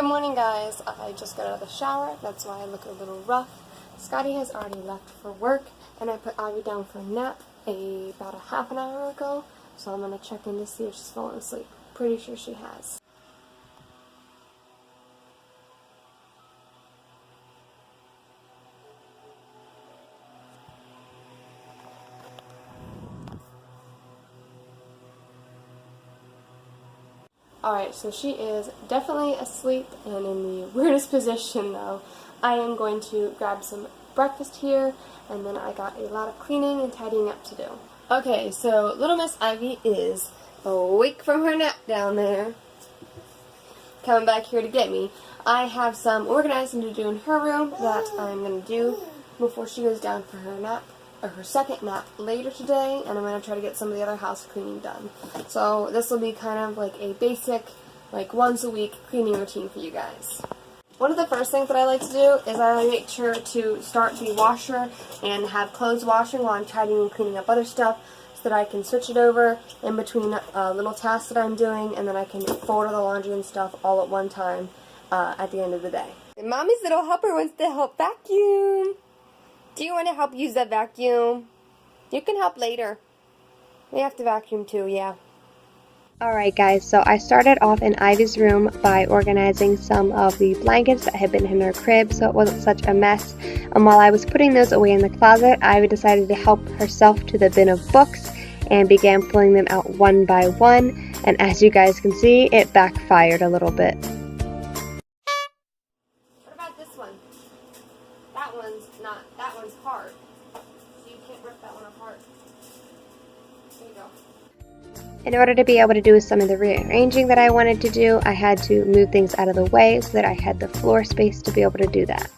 Good morning, guys. I just got out of the shower. That's why I look a little rough. Scotty has already left for work, and I put Ivy down for a nap about a half an hour ago. So I'm going to check in to see if she's fallen asleep. Pretty sure she has. Alright, so she is definitely asleep and in the weirdest position though. I am going to grab some breakfast here, and then I got a lot of cleaning and tidying up to do. Okay, so little Miss Ivy is awake from her nap down there, coming back here to get me. I have some organizing to do in her room that I'm going to do before she goes down for her nap, or her second nap later today, and I'm going to try to get some of the other house cleaning done. So this will be kind of like a basic, like once a week cleaning routine for you guys. One of the first things that I like to do is I make sure to start the washer and have clothes washing while I'm tidying and cleaning up other stuff, so that I can switch it over in between little tasks that I'm doing, and then I can fold all the laundry and stuff all at one time at the end of the day. And Mommy's little helper wants to help vacuum. Do you want to help use that vacuum? You can help later. We have to vacuum too, yeah. Alright guys, so I started off in Ivy's room by organizing some of the blankets that had been in her crib so it wasn't such a mess. And while I was putting those away in the closet, Ivy decided to help herself to the bin of books and began pulling them out one by one. And as you guys can see, it backfired a little bit. What about this one? That one's hard. So you can't rip that one apart. There you go. In order to be able to do some of the rearranging that I wanted to do, I had to move things out of the way so that I had the floor space to be able to do that.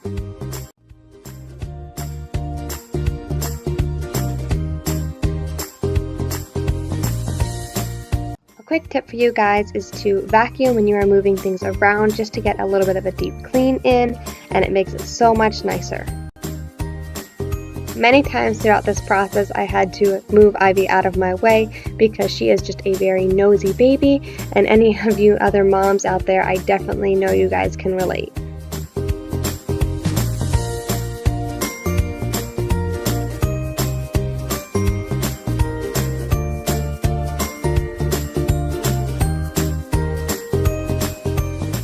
A quick tip for you guys is to vacuum when you are moving things around, just to get a little bit of a deep clean in, and it makes it so much nicer. Many times throughout this process I had to move Ivy out of my way because she is just a very nosy baby, and any of you other moms out there, I definitely know you guys can relate.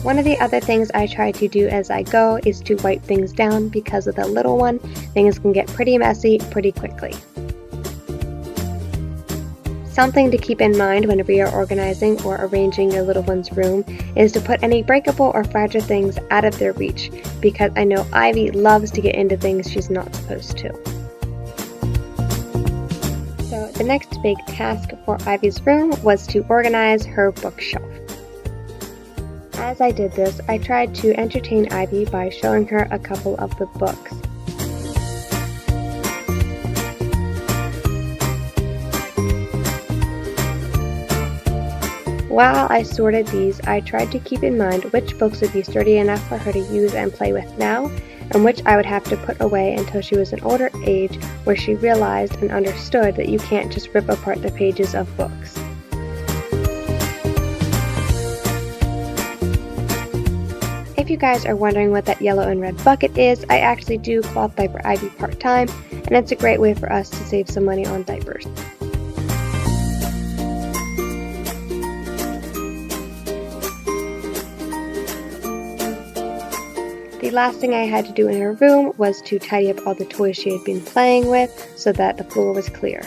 One of the other things I try to do as I go is to wipe things down, because with a little one, things can get pretty messy pretty quickly. Something to keep in mind when reorganizing or arranging your little one's room is to put any breakable or fragile things out of their reach, because I know Ivy loves to get into things she's not supposed to. So the next big task for Ivy's room was to organize her bookshelf. As I did this, I tried to entertain Ivy by showing her a couple of the books. While I sorted these, I tried to keep in mind which books would be sturdy enough for her to use and play with now, and which I would have to put away until she was an older age where she realized and understood that you can't just rip apart the pages of books. If you guys are wondering what that yellow and red bucket is, I actually do cloth diaper Ivy part-time, and it's a great way for us to save some money on diapers. The last thing I had to do in her room was to tidy up all the toys she had been playing with so that the floor was clear.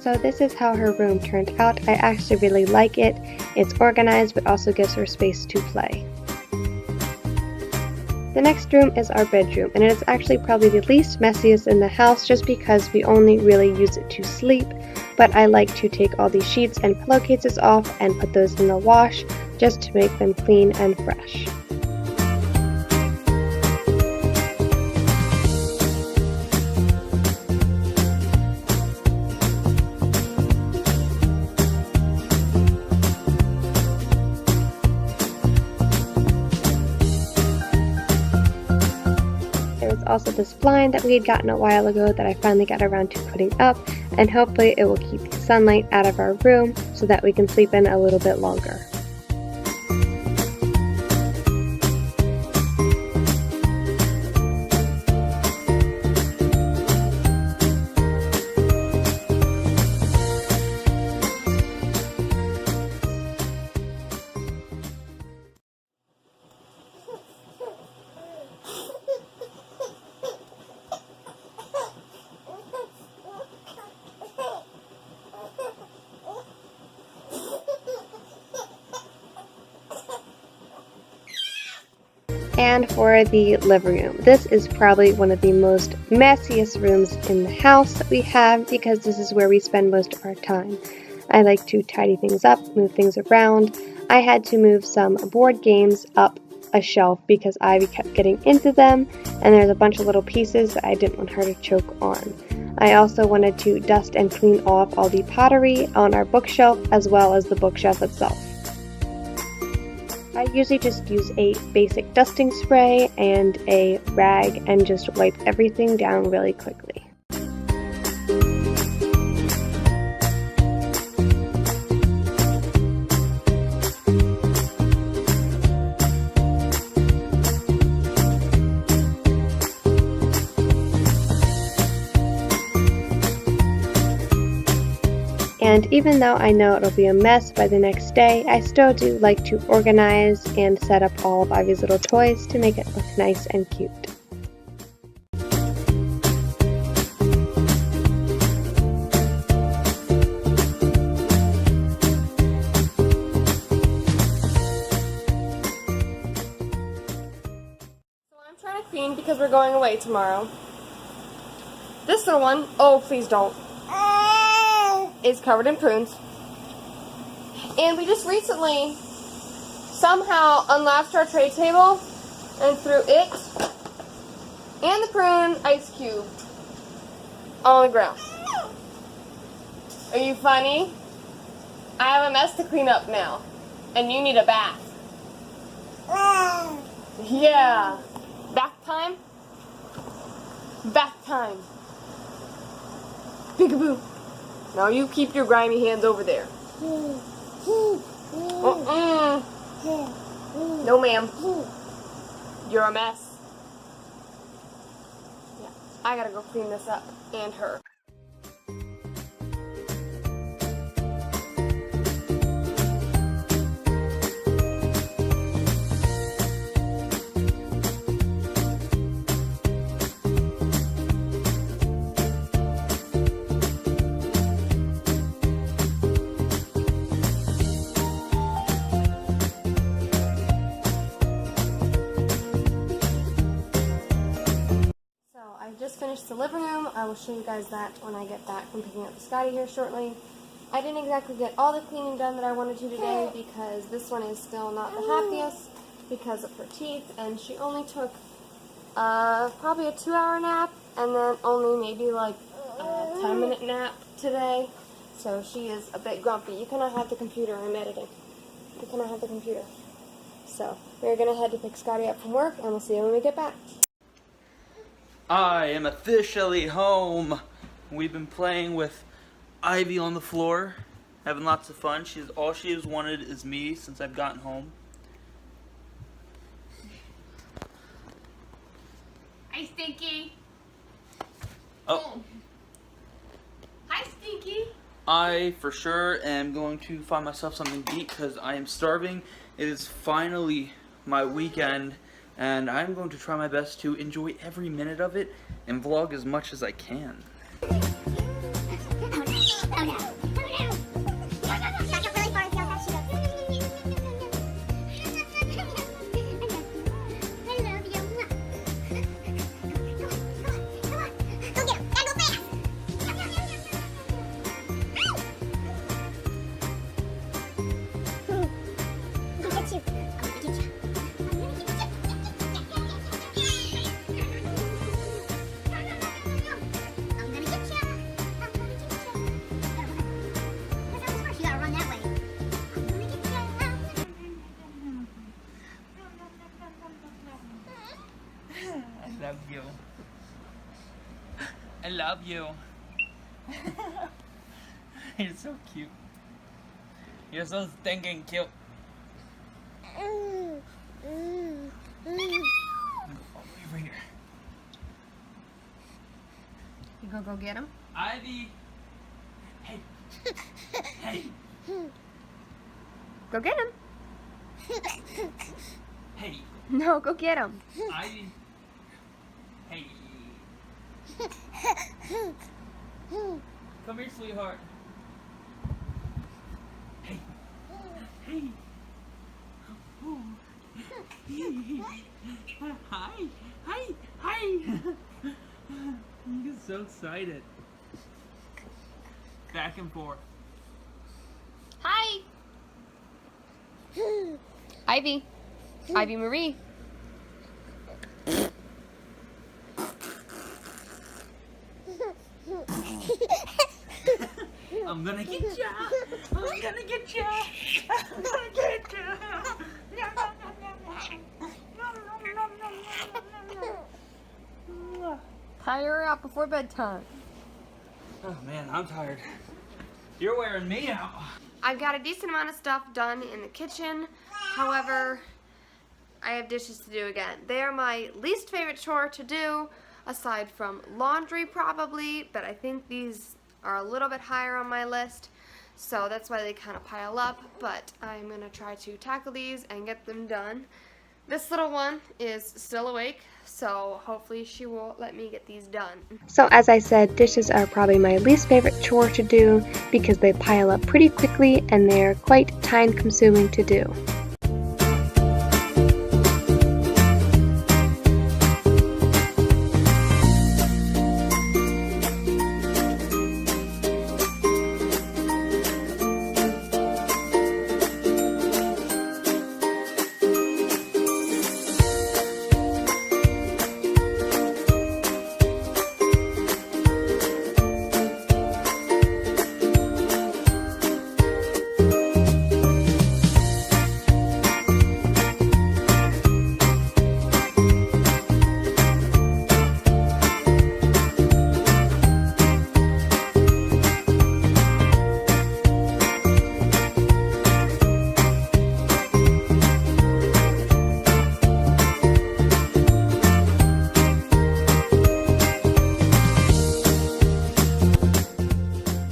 So this is how her room turned out. I actually really like it. It's organized but also gives her space to play. The next room is our bedroom, and it is actually probably the least messiest in the house just because we only really use it to sleep, but I like to take all these sheets and pillowcases off and put those in the wash just to make them clean and fresh. also this blind that we had gotten a while ago that I finally got around to putting up, and hopefully it will keep the sunlight out of our room so that we can sleep in a little bit longer. And for the living room, this is probably one of the most messiest rooms in the house that we have because this is where we spend most of our time. I like to tidy things up, move things around. I had to move some board games up a shelf because Ivy kept getting into them, and there's a bunch of little pieces that I didn't want her to choke on. I also wanted to dust and clean off all the pottery on our bookshelf as well as the bookshelf itself. I usually just use a basic dusting spray and a rag and just wipe everything down really quickly. And even though I know it'll be a mess by the next day, I still do like to organize and set up all of Ivy's little toys to make it look nice and cute. So I'm trying to clean because we're going away tomorrow. This little one, oh please don't, is covered in prunes. And we just recently somehow unlatched our tray table and threw it and the prune ice cube on the ground. Are you funny? I have a mess to clean up now, and you need a bath. Yeah. Bath time? Bath time. Peekaboo. Now you keep your grimy hands over there. No, ma'am. You're a mess. Yeah, I gotta go clean this up, and her. I just finished the living room. I will show you guys that when I get back from picking up the Scotty here shortly. I didn't exactly get all the cleaning done that I wanted to today because this one is still not the happiest because of her teeth, and she only took probably a 2-hour nap and then only maybe like a 10-minute nap today. So she is a bit grumpy. You cannot have the computer. I'm editing. You cannot have the computer. So we're going to head to pick Scotty up from work, and we'll see you when we get back. I am officially home. We've been playing with Ivy on the floor, having lots of fun. All she has wanted is me since I've gotten home. Hi, Stinky. Oh. Hi, Stinky. I for sure am going to find myself something to eat because I am starving. It is finally my weekend, and I'm going to try my best to enjoy every minute of it and vlog as much as I can. love you. I love you. You're so cute. You're so stinking cute. Over here. You gonna go get him? Ivy. Hey. Hey. Go get him. Hey. No, go get him. Ivy. Hey. Come here, sweetheart. Hey. Hey. Ooh. Hi. Hi. Hi. You're so excited. Back and forth. Hi. Ivy. Ivy Marie. I'm gonna get ya! I'm gonna get ya! I'm gonna get ya! Tie her out before bedtime. Oh man, I'm tired. You're wearing me out. I've got a decent amount of stuff done in the kitchen. However, I have dishes to do again. They are my least favorite chore to do, aside from laundry probably, but I think these are a little bit higher on my list, so that's why they kind of pile up, but I'm going to try to tackle these and get them done. This little one is still awake, so hopefully she will let me get these done. So as I said, dishes are probably my least favorite chore to do because they pile up pretty quickly and they're quite time consuming to do.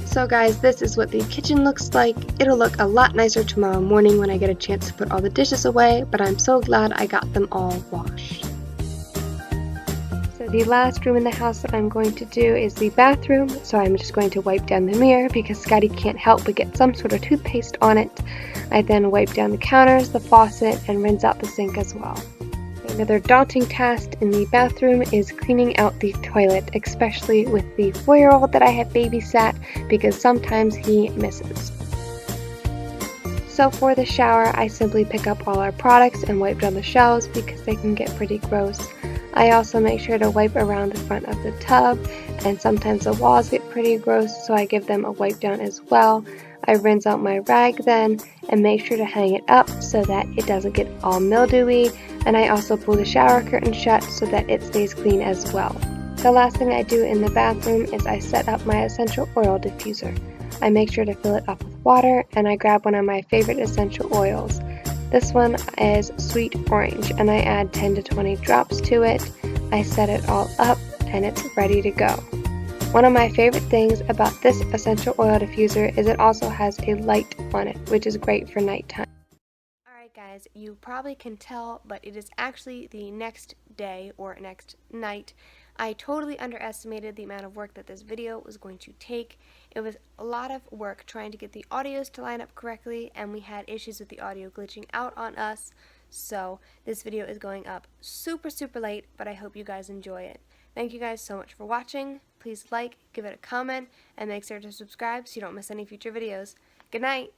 So guys, this is what the kitchen looks like. It'll look a lot nicer tomorrow morning when I get a chance to put all the dishes away, but I'm so glad I got them all washed. So the last room in the house that I'm going to do is the bathroom, so I'm just going to wipe down the mirror because Scotty can't help but get some sort of toothpaste on it. I then wipe down the counters, the faucet, and rinse out the sink as well. Another daunting task in the bathroom is cleaning out the toilet, especially with the 4-year-old that I have babysat because sometimes he misses. So for the shower, I simply pick up all our products and wipe down the shelves because they can get pretty gross. I also make sure to wipe around the front of the tub, and sometimes the walls get pretty gross, so I give them a wipe down as well. I rinse out my rag then and make sure to hang it up so that it doesn't get all mildewy, and I also pull the shower curtain shut so that it stays clean as well. The last thing I do in the bathroom is I set up my essential oil diffuser. I make sure to fill it up with water, and I grab one of my favorite essential oils. This one is sweet orange, and I add 10 to 20 drops to it. I set it all up and it's ready to go. One of my favorite things about this essential oil diffuser is it also has a light on it, which is great for nighttime. Alright guys, you probably can tell, but it is actually the next day or next night. I totally underestimated the amount of work that this video was going to take. It was a lot of work trying to get the audios to line up correctly, and we had issues with the audio glitching out on us. So this video is going up super late, but I hope you guys enjoy it. Thank you guys so much for watching. Please like, give it a comment, and make sure to subscribe so you don't miss any future videos. Good night!